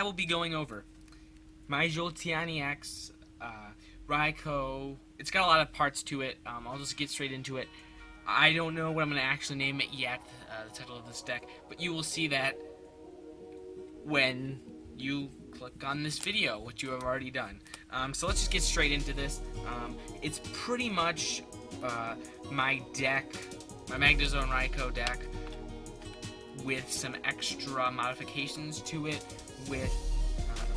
I will be going over my Jolteon Ex, Roigh. It's got a lot of parts to it. I'll just get straight into it. I don't know what I'm going to actually name it yet, the title of this deck, but you will see that when you click on this video, which you have already done. So let's just get straight into this. It's pretty much my deck, my Magnezone Roigh deck, with some extra modifications to it, with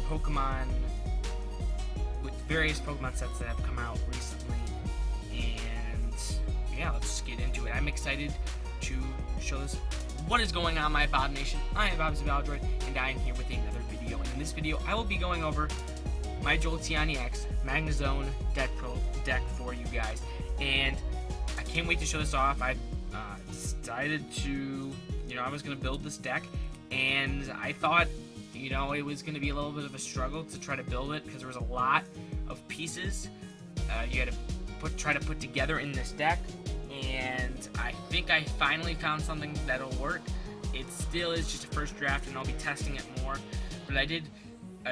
Pokemon, with various Pokemon sets that have come out recently. And yeah, let's just get into it. I'm excited to show this. What is going on, my Bob Nation? I am Absol Deck, and I am here with another video. And in this video, I will be going over my Jolteon Ex Magnezone Deck for you guys. And I can't wait to show this off. I decided to, I was going to build this deck, and I thought, it was going to be a little bit of a struggle to try to build it because there was a lot of pieces you had to try to put together in this deck. And I think I finally found something that'll work. It still is just a first draft, and I'll be testing it more. But I did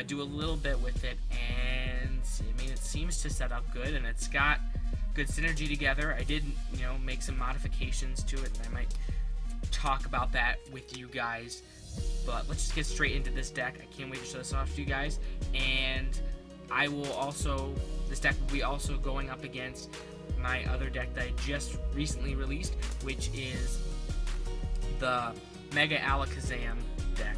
do a little bit with it, and it seems to set up good, and it's got good synergy together. I did, make some modifications to it, and I might talk about that with you guys. But let's just get straight into this deck. I can't wait to show this off to you guys. And I will also, this deck will be also going up against my other deck that I just recently released, which is the Mega Alakazam deck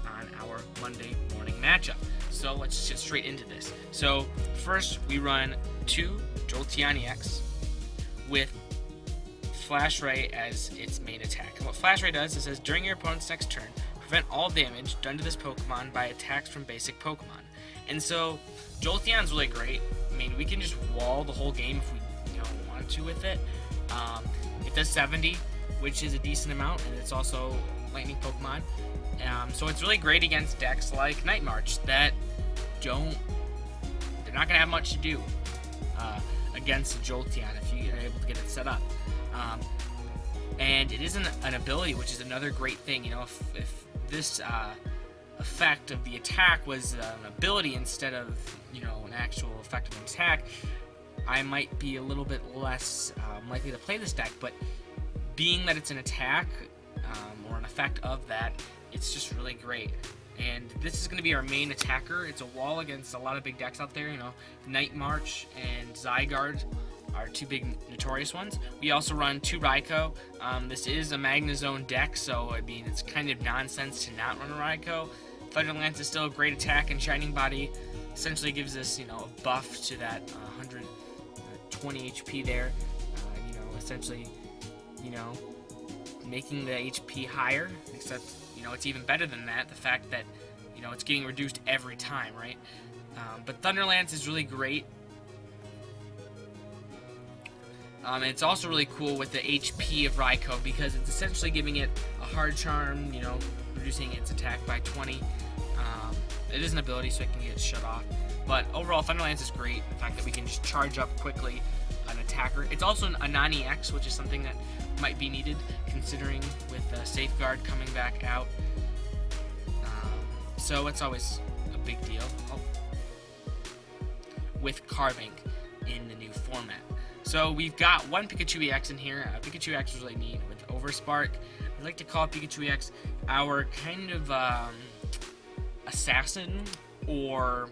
on our Monday morning matchup. So let's just get straight into this. So first we run 2 Jolteon Ex with Flash Ray as its main attack. And what Flash Ray does is, says during your opponent's next turn, prevent all damage done to this Pokemon by attacks from basic Pokemon. And so Jolteon's really great. We can just wall the whole game if we want to with it. It does 70, which is a decent amount, and it's also lightning Pokemon. So it's really great against decks like Night March that they're not gonna have much to do against Jolteon if you are able to get it set up. And it isn't an ability, which is another great thing. If this effect of the attack was an ability instead of an actual effect of an attack, I might be a little bit less likely to play this deck. But being that it's an attack or an effect of that, it's just really great. And this is going to be our main attacker. It's a wall against a lot of big decks out there. Night March and Zygarde are 2 big notorious ones. We also run 2 Roigh. This is a Magnezone deck, so it's kind of nonsense to not run a Roigh. Thunderlance is still a great attack, and Shining Body essentially gives us, a buff to that 120 HP there. Essentially, making the HP higher, except, it's even better than that. The fact that, it's getting reduced every time, right? But Thunderlance is really great. And it's also really cool with the HP of Roigh because it's essentially giving it a hard charm, reducing its attack by 20. It is an ability, so it can get shut off. But overall, Thunderlance is great. The fact that we can just charge up quickly an attacker. It's also a non-EX, which is something that might be needed, considering with Safeguard coming back out. So it's always a big deal. With carving in the new format. So we've got 1 Pikachu EX in here. Pikachu EX is really neat with Overspark. I like to call Pikachu EX our kind of assassin, or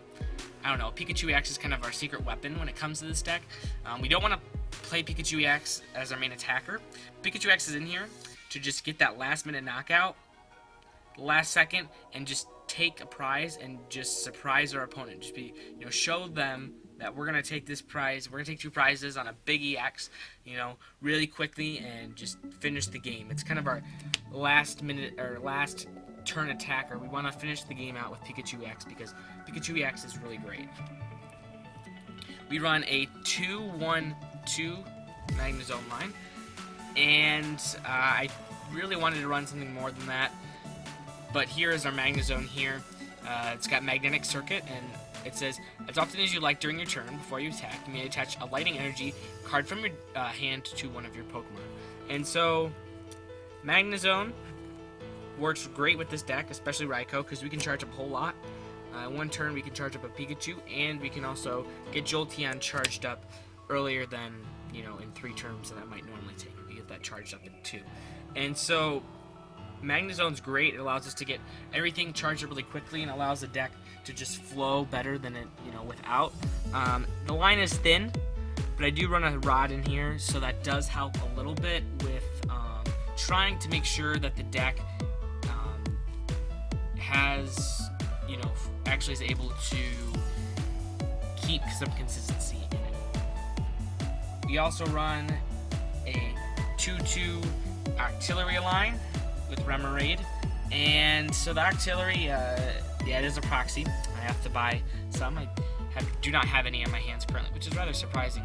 I don't know. Pikachu EX is kind of our secret weapon when it comes to this deck. We don't want to play Pikachu EX as our main attacker. Pikachu EX is in here to just get that last minute knockout, last second, and just take a prize and just surprise our opponent. Just be, show them that we're going to take this prize. We're going to take 2 prizes on a big EX, really quickly and just finish the game. It's kind of our last minute or last turn attacker. We want to finish the game out with Pikachu EX because Pikachu EX is really great. We run a 2-1-2 Magnezone line, and I really wanted to run something more than that, but here is our Magnezone here. It's got Magnetic Circuit, and it says, as often as you like during your turn, before you attack, you may attach a Lightning Energy card from your hand to one of your Pokemon. And so, Magnezone works great with this deck, especially Roigh, because we can charge up a whole lot. One turn we can charge up a Pikachu, and we can also get Jolteon charged up earlier than, in 3 turns that I might normally take. We get that charged up in 2. And so Magnezone's great. It allows us to get everything charged up really quickly and allows the deck to just flow better than it, without. The line is thin, but I do run a rod in here, so that does help a little bit with trying to make sure that the deck has, actually is able to keep some consistency in it. We also run a 2/2 Artillery line with Remoraid, and so the Artillery, it is a proxy. I have to buy some. I do not have any in my hands currently, which is rather surprising.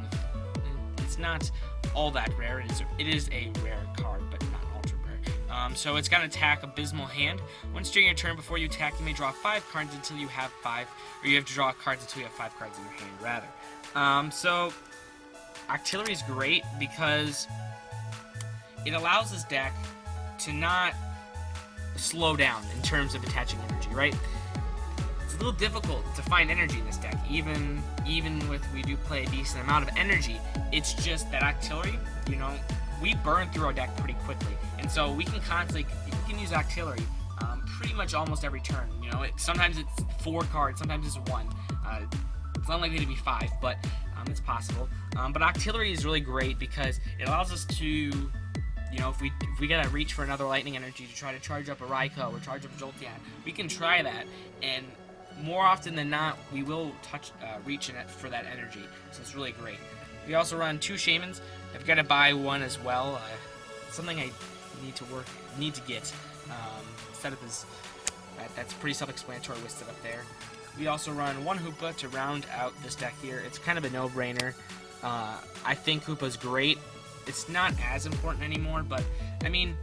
It's not all that rare. It is a rare card, but not ultra rare. So it's got an attack Abysmal Hand. Once during your turn, before you attack, you may draw 5 cards until you have 5, or you have to draw cards until you have 5 cards in your hand, rather. So Artillery is great because it allows this deck to not slow down in terms of attaching energy, right? It's a little difficult to find energy in this deck, even with we do play a decent amount of energy. It's just that Artillery, we burn through our deck pretty quickly, and so we can use Artillery pretty much almost every turn. Sometimes it's 4 cards, sometimes it's 1. It's unlikely to be 5, but it's possible. But Artillery is really great because it allows us to, if we gotta reach for another lightning energy to try to charge up a Raikou or charge up a Jolteon, we can try that, and more often than not, we will reach in it for that energy. So it's really great. We also run 2 Shamans. I've got to buy one as well. Something I need to get. Setup is that's pretty self-explanatory with setup there. We also run 1 Hoopa to round out this deck here. It's kind of a no-brainer. I think Hoopa's great. It's not as important anymore, but I mean,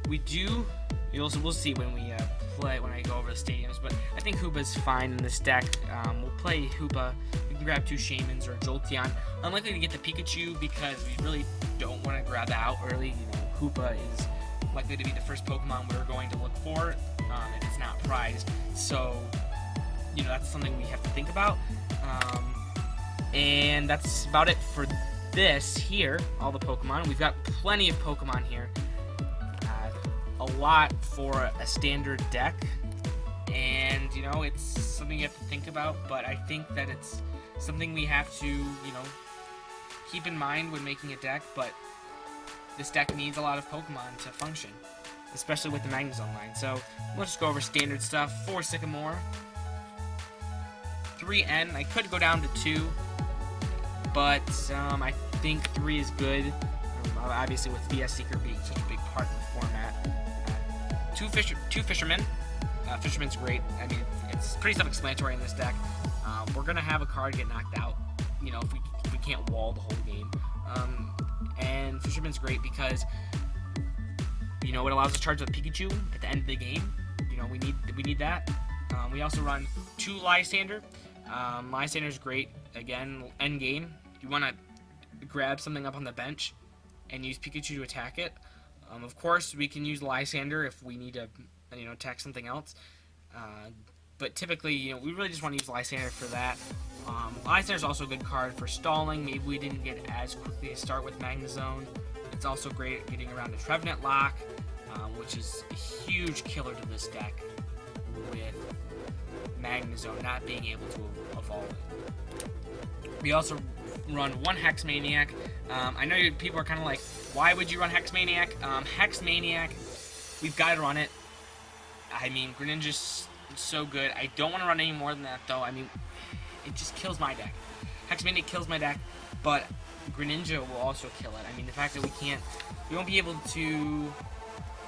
we'll see when we when I go over the stadiums, but I think Hoopa's fine in this deck. We'll play Hoopa. We can grab 2 Shamans or a Jolteon. Unlikely to get the Pikachu because we really don't want to grab that out early. Hoopa is likely to be the first Pokemon we're going to look for if it's not prized. So, that's something we have to think about. And that's about it for this here, all the Pokemon. We've got plenty of Pokemon here. A lot for a standard deck, and it's something you have to think about, but I think that it's something we have to keep in mind when making a deck. But this deck needs a lot of Pokemon to function, especially with the Magnezone line. So we'll just go over standard stuff. 4 Sycamore, 3 N. I could go down to 2, but I think 3 is good, obviously with VS Seeker being such a big part of the format. 2 Fishermen. Fisherman's great. I mean, it's pretty self-explanatory in this deck. We're gonna have a card get knocked out, if we can't wall the whole game. And Fisherman's great because, it allows us to charge up Pikachu at the end of the game. We need that. We also run 2 Lysander. Lysander's great. Again, end game. You want to grab something up on the bench and use Pikachu to attack it. Of course, we can use Lysander if we need to, attack something else. But typically, we really just want to use Lysander for that. Lysander's also a good card for stalling. Maybe we didn't get as quickly to start with Magnezone. It's also great at getting around a Trevenant Lock, which is a huge killer to this deck with Magnezone not being able to evolve it. We also run 1 Hex Maniac. I know people are kind of like, why would you run Hex Maniac? Hex Maniac, we've got to run it. I mean, Greninja's so good. I don't want to run any more than that, though. I mean, it just kills my deck. Hex Maniac kills my deck, but Greninja will also kill it. I mean, the fact that we won't be able to,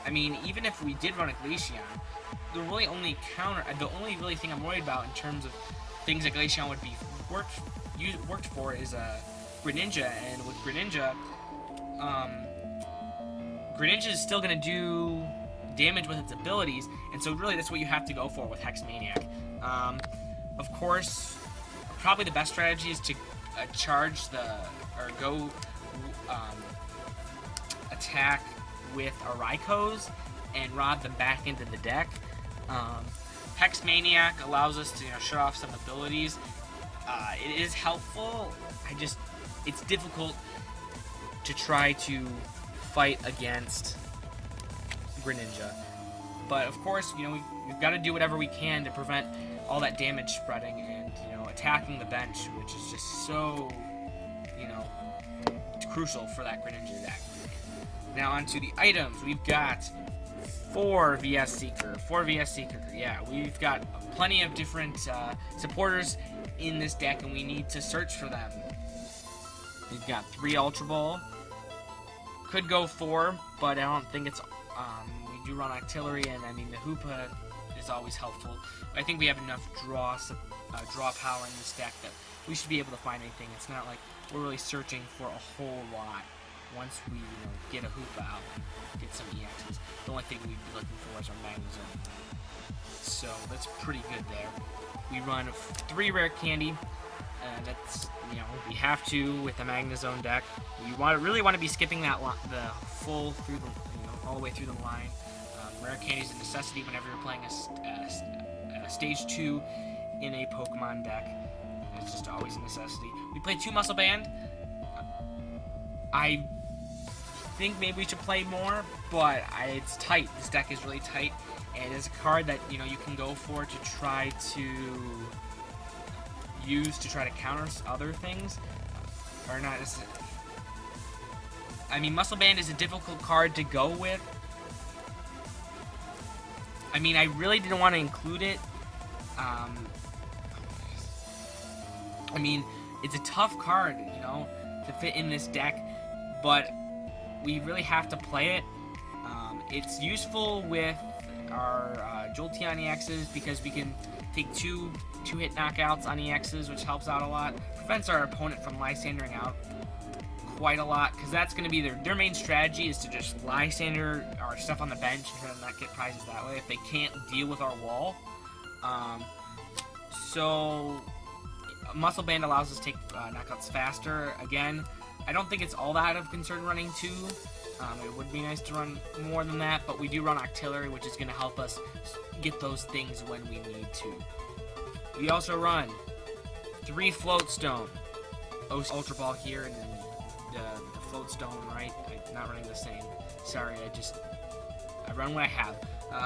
even if we did run a Glaceon, the only really thing I'm worried about in terms of things that Glaceon would be worked for is Greninja, and with Greninja, Greninja is still going to do damage with its abilities, and so really that's what you have to go for with Hex Maniac. Of course, probably the best strategy is to attack with our Raikous and rod them back into the deck. Hex Maniac allows us to shut off some abilities. It is helpful. It's difficult to try to fight against Greninja. But of course, we've got to do whatever we can to prevent all that damage spreading and attacking the bench, which is just so crucial for that Greninja deck. Now onto the items. We've got 4 VS Seeker. Yeah, we've got plenty of different supporters in this deck, and we need to search for them. We've got 3 Ultra Ball. Could go 4, but I don't think it's. We do run Artillery, and the Hoopa is always helpful. I think we have enough draw power in this deck that we should be able to find anything. It's not like we're really searching for a whole lot. Once we get a Hoopa out and get some EXs, the only thing we'd be looking for is our Magnezone. So that's pretty good there. We run 3 Rare Candy. That's we have to with the Magnezone deck. We really want to be skipping that the full through the all the way through the line. Rare Candy is a necessity whenever you're playing a stage 2 in a Pokemon deck. It's just always a necessity. We play 2 Muscle Band. I think maybe we should play more, but it's tight. This deck is really tight, and it's a card that you can go for to try to use to try to counter other things, or not. Muscle Band is a difficult card to go with. I really didn't want to include it. It's a tough card, to fit in this deck, but we really have to play it. It's useful with our Jolteon EXs because we can take two hit knockouts on EXs, which helps out a lot. Prevents our opponent from Lysandering out quite a lot, because that's going to be their main strategy, is to just Lysander our stuff on the bench and try to not get prizes that way if they can't deal with our wall. So Muscle Band allows us to take knockouts faster. Again, I don't think it's all that of concern running 2. It would be nice to run more than that, but we do run Artillery, which is going to help us get those things when we need to. We also run 3 Float Stone. Ultra Ball here, and then the Float Stone, right? I'm not running the same. Sorry, I run what I have.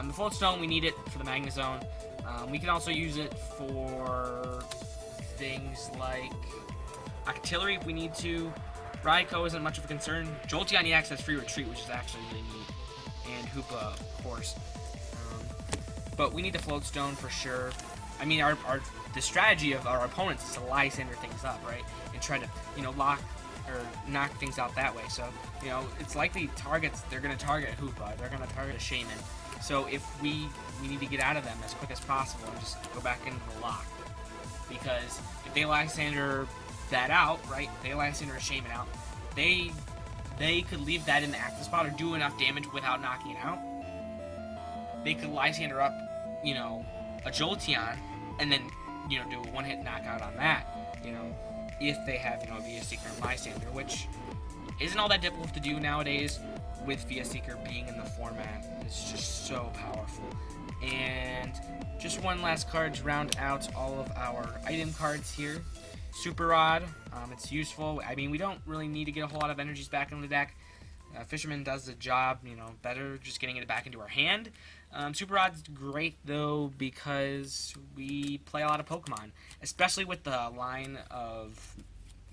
The Float Stone, we need it for the Magnezone. We can also use it for things like Artillery if we need to. Raikou isn't much of a concern. Jolteon EX has Free Retreat, which is actually really neat. And Hoopa, of course. But we need the Float Stone for sure. The strategy of our opponents is to Lysander things up, right? And try to, lock or knock things out that way. So, it's likely they're going to target Hoopa. They're going to target a Shaman. So if we need to get out of them as quick as possible and just go back into the lock. Because if they Lysander that out, right? They Lysander a Shaman out. They could leave that in the active spot or do enough damage without knocking it out. They could Lysander up, a Jolteon, and then, do a one-hit knockout on that, if they have, a VS Seeker and Lysander, which isn't all that difficult to do nowadays with VS Seeker being in the format. It's just so powerful. And just one last card to round out all of our item cards here. Super Rod, it's useful. We don't really need to get a whole lot of energies back in the deck. Fisherman does the job, better just getting it back into our hand. Super Rod's great, though, because we play a lot of Pokemon, especially with the line of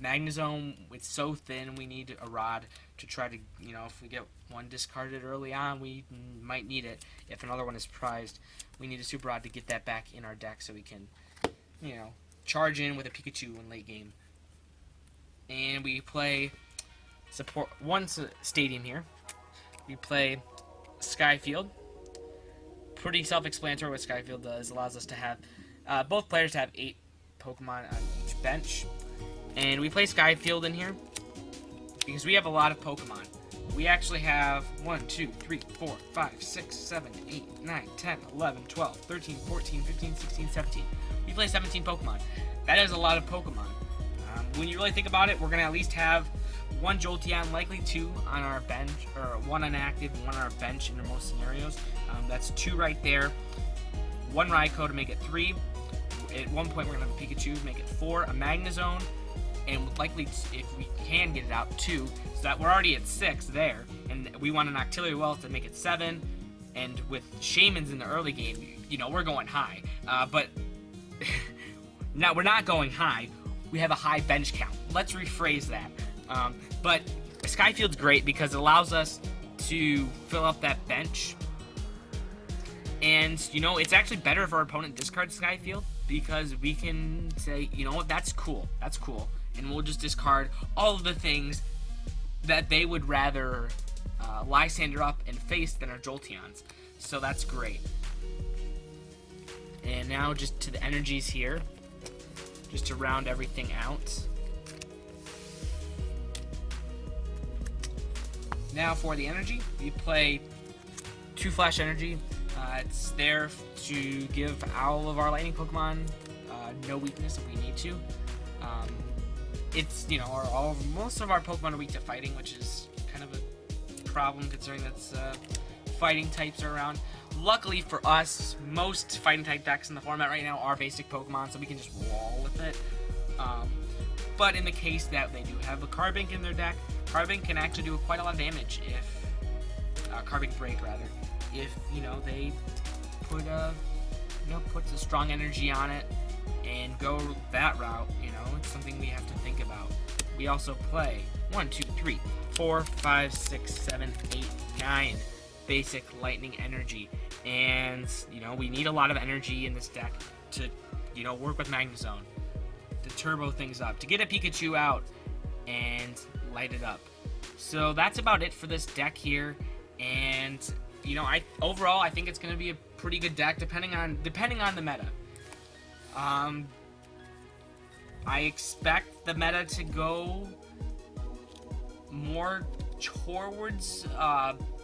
Magnezone. It's so thin, we need a Rod to try to, if we get one discarded early on, we might need it. If another one is prized, we need a Super Rod to get that back in our deck so we can, charge in with a Pikachu in late game. And we play one stadium here. We play Skyfield. Pretty self-explanatory what Skyfield does. Allows us to have both players to have 8 Pokemon on each bench. And we play Skyfield in here because we have a lot of Pokemon. We actually have 1, 2, 3, 4, 5, 6, 7, 8, 9, 10, 11, 12, 13, 14, 15, 16, 17. We play 17 Pokemon. That is a lot of Pokemon. When you really think about it, we're going to at least have 1 Jolteon, likely 2 on our bench, or 1 inactive and 1 on our bench in most scenarios. That's 2 right there. 1 Raikou to make it 3. At one point, we're going to have a Pikachu, make it 4, a Magnezone, and likely, if we can get it out, 2. So that we're already at 6 there. And we want an Octillery Wealth to make it 7. And with Shamans in the early game, you know, we're going high. But now we're not going high. We have a high bench count. Let's rephrase that. But Skyfield's great because it allows us to fill up that bench. And, you know, it's actually better if our opponent discards Skyfield because we can say, you know what, that's cool. That's cool. And we'll just discard all of the things that they would rather Lysander up and face than our Jolteons. So that's great. And now just to the energies here, just to round everything out. Now for the energy, we play 2 Flash Energy. It's there to give all of our lightning Pokemon no weakness if we need to. It's, you know, most of our Pokemon are weak to fighting, which is kind of a problem considering that's fighting types are around. Luckily for us, most fighting type decks in the format right now are basic Pokemon, so we can just wall with it. But in the case that they do have a Carbink in their deck, Carbink can actually do quite a lot of damage if Carbink Break rather. If, you know, they put puts a strong energy on it and go that route, you know, it's something we have to think about. We also play 1, 2, 3, 4, 5, 6, 7, 8, 9 basic lightning energy. And, you know, we need a lot of energy in this deck to, you know, work with Magnezone, to turbo things up, to get a Pikachu out and light it up. So that's about it for this deck here. And, you know, overall I think it's going to be a pretty good deck depending on the meta. I expect the meta to go more towards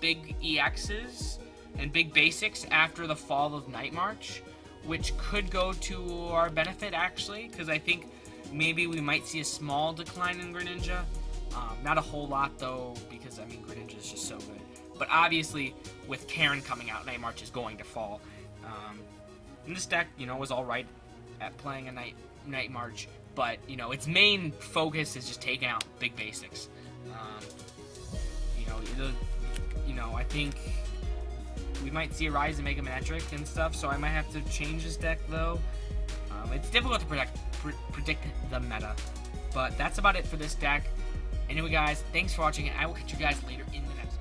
big EXs and big basics after the fall of Night March, which could go to our benefit actually, because I think maybe we might see a small decline in Greninja. Not a whole lot though, because I mean Greninja is just so good. But obviously, with Karen coming out, Night March is going to fall. And this deck, you know, was alright at playing a Night March, but, you know, its main focus is just taking out big basics. You know, I think we might see a rise in Mega Manectric and stuff, so I might have to change this deck, though. It's difficult to predict the meta, but that's about it for this deck. Anyway, guys, thanks for watching, and I will catch you guys later in the next